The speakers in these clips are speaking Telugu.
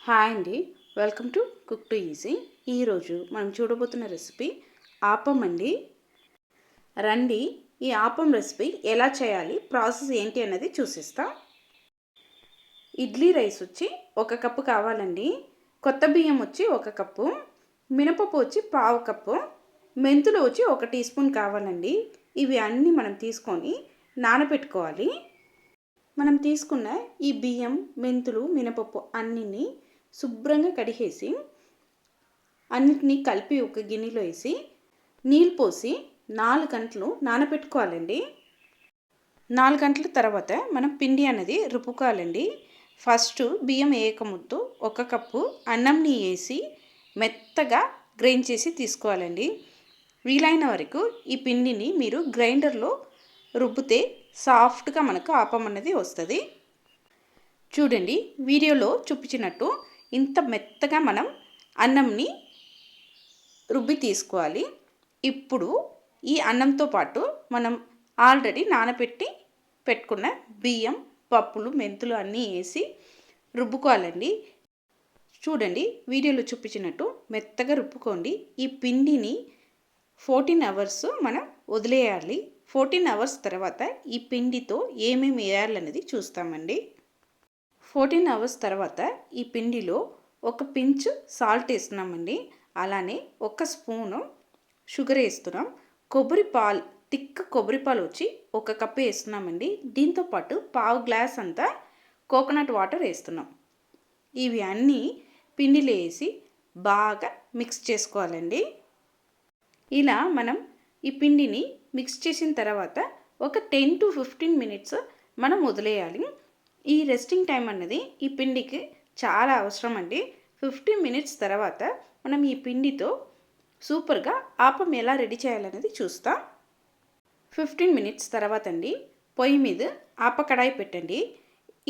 హాయ్ అండి, welcome to cook to easy. ఈరోజు మనం చూడబోతున్న రెసిపీ ఆపం అండి. రండి ఈ ఆపం రెసిపీ ఎలా చేయాలి, ప్రాసెస్ ఏంటి అన్నది చూసిస్తాం. ఇడ్లీ రైస్ వచ్చి 1 కప్పు కావాలండి. కొత్త బియ్యం వచ్చి 1 కప్పు, మినపప్పు వచ్చి 1/2 కప్పు, మెంతులు వచ్చి 1 టీ స్పూన్ కావాలండి. ఇవి అన్నీ మనం తీసుకొని నానబెట్టుకోవాలి. మనం తీసుకున్న ఈ బియ్యం, మెంతులు, మినపప్పు అన్నిని శుభ్రంగా కడిగేసి అన్నిటినీ కలిపి ఒక గిన్నెలో వేసి నీళ్ళు పోసి 4 గంటలు నానబెట్టుకోవాలండి. 4 గంటల తర్వాత మనం పిండి అనేది రుబ్బుకోవాలండి. ఫస్ట్ బియ్యం వేయకముందు 1 కప్పు అన్నంని వేసి మెత్తగా గ్రైండ్ చేసి తీసుకోవాలండి. వీలైన వరకు ఈ పిండిని మీరు గ్రైండర్లో రుబ్బితే సాఫ్ట్గా మనకు ఆపం అనేది వస్తుంది. చూడండి, వీడియోలో చూపించినట్టు ఇంత మెత్తగా మనం అన్నంని రుబ్బి తీసుకోవాలి. ఇప్పుడు ఈ అన్నంతో పాటు మనం ఆల్రెడీ నానబెట్టి పెట్టుకున్న బియ్యం, పప్పులు, మెంతులు అన్నీ వేసి రుబ్బుకోవాలండి. చూడండి, వీడియోలో చూపించినట్టు మెత్తగా రుబ్బుకోండి. ఈ పిండిని 14 అవర్స్ మనం వదిలేయాలి. 14 అవర్స్ తర్వాత ఈ పిండితో ఏమేమి వేయాలనేది చూస్తామండి. 14 అవర్స్ తర్వాత ఈ పిండిలో ఒక పించ్ సాల్ట్ వేస్తున్నామండి. అలానే 1 స్పూను షుగర్ వేస్తున్నాం. కొబ్బరి పాలు, థిక్ కొబ్బరి పాలు వచ్చి 1 కప్పు వేస్తున్నామండి. దీంతోపాటు 1/2 గ్లాస్ అంతా కోకోనట్ వాటర్ వేస్తున్నాం. ఇవి అన్నీ పిండిలో వేసి బాగా మిక్స్ చేసుకోవాలండి. ఇలా మనం ఈ పిండిని మిక్స్ చేసిన తర్వాత ఒక 10 to 15 మినిట్స్ మనం వదిలేయాలి. ఈ రెస్టింగ్ టైం అన్నది ఈ పిండికి చాలా అవసరం అండి. 15 మినిట్స్ తర్వాత మనం ఈ పిండితో సూపర్గా ఆపం ఎలా రెడీ చేయాలనేది చూస్తాం. 15 మినిట్స్ తర్వాత అండి, పొయ్యి మీద ఆపకడాయి పెట్టండి.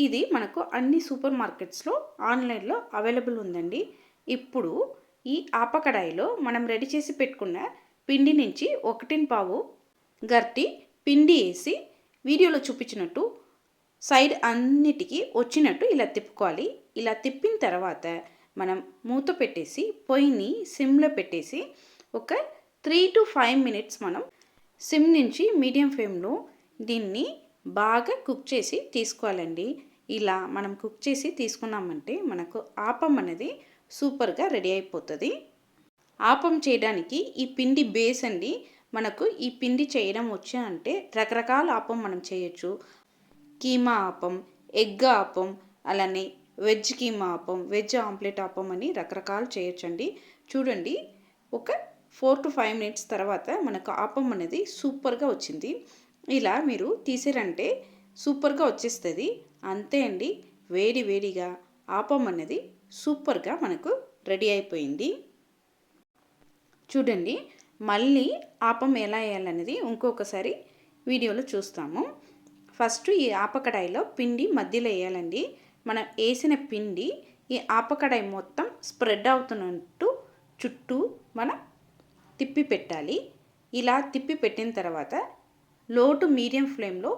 ఇది మనకు అన్ని సూపర్ మార్కెట్స్లో ఆన్లైన్లో అవైలబుల్ ఉందండి. ఇప్పుడు ఈ ఆపకడాయిలో మనం రెడీ చేసి పెట్టుకున్న పిండి నుంచి 1.5 గరిటె పిండి వేసి వీడియోలో చూపించినట్టు సైడ్ అన్నిటికీ వచ్చినట్టు ఇలా తిప్పుకోవాలి. ఇలా తిప్పిన తర్వాత మనం మూత పెట్టేసి పొయ్యిని సిమ్లో పెట్టేసి ఒక 3 to 5 మినిట్స్ మనం సిమ్ నుంచి మీడియం ఫ్లేమ్లో దీన్ని బాగా కుక్ చేసి తీసుకోవాలండి. ఇలా మనం కుక్ చేసి తీసుకున్నామంటే మనకు ఆపం అనేది సూపర్గా రెడీ అయిపోతుంది. ఆపం చేయడానికి ఈ పిండి బేస్ అండి. మనకు ఈ పిండి చేయడం వచ్చా అంటే రకరకాల ఆపం మనం చేయొచ్చు. కీమా ఆపం, ఎగ్ ఆపం, అలానే వెజ్ కీమా ఆపం, వెజ్ ఆమ్లెట్ ఆపం అని రకరకాలు చేయొచ్చండి. చూడండి, ఒక 4 to 5 మినిట్స్ తర్వాత మనకు ఆపం అనేది సూపర్గా వచ్చింది. ఇలా మీరు తీసారంటే సూపర్గా వచ్చేస్తుంది. అంతే అండి, వేడి వేడిగా ఆపం అనేది సూపర్గా మనకు రెడీ అయిపోయింది. చూడండి, మళ్ళీ ఆపం ఎలా వేయాలనేది ఇంకొకసారి వీడియోలో చూస్తాము. ఫస్ట్ ఈ ఆపకడాయిలో పిండి మధ్యలో వేయాలండి. మనం వేసిన పిండి ఈ ఆపకడాయి మొత్తం స్ప్రెడ్ అవుతున్నట్టు చుట్టూ మనం తిప్పి పెట్టాలి. ఇలా తిప్పి పెట్టిన తర్వాత లో టు మీడియం ఫ్లేమ్లో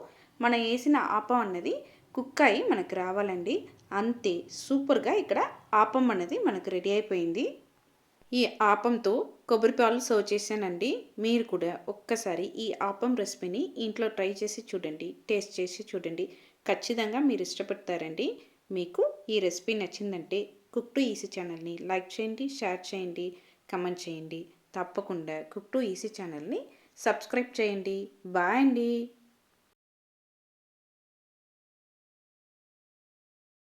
మనం వేసిన ఆపం అన్నది కుక్ అయ్యి మనకు రావాలండి. అంతే, సూపర్గా ఇక్కడ ఆపం అనేది మనకు రెడీ అయిపోయింది. ఈ ఆపంతో కొబ్బరి పాలు సర్వ్ చేశానండి. మీరు కూడా ఒక్కసారి ఈ ఆపం రెసిపీని ఇంట్లో ట్రై చేసి చూడండి, టేస్ట్ చేసి చూడండి. ఖచ్చితంగా మీరు ఇష్టపడతారండి. మీకు ఈ రెసిపీ నచ్చిందంటే కుక్ టు ఈజీ ఛానల్ని లైక్ చేయండి, షేర్ చేయండి, కమెంట్ చేయండి. తప్పకుండా కుక్ టు ఈజీ ఛానల్ని సబ్స్క్రైబ్ చేయండి. బాయ్ అండి.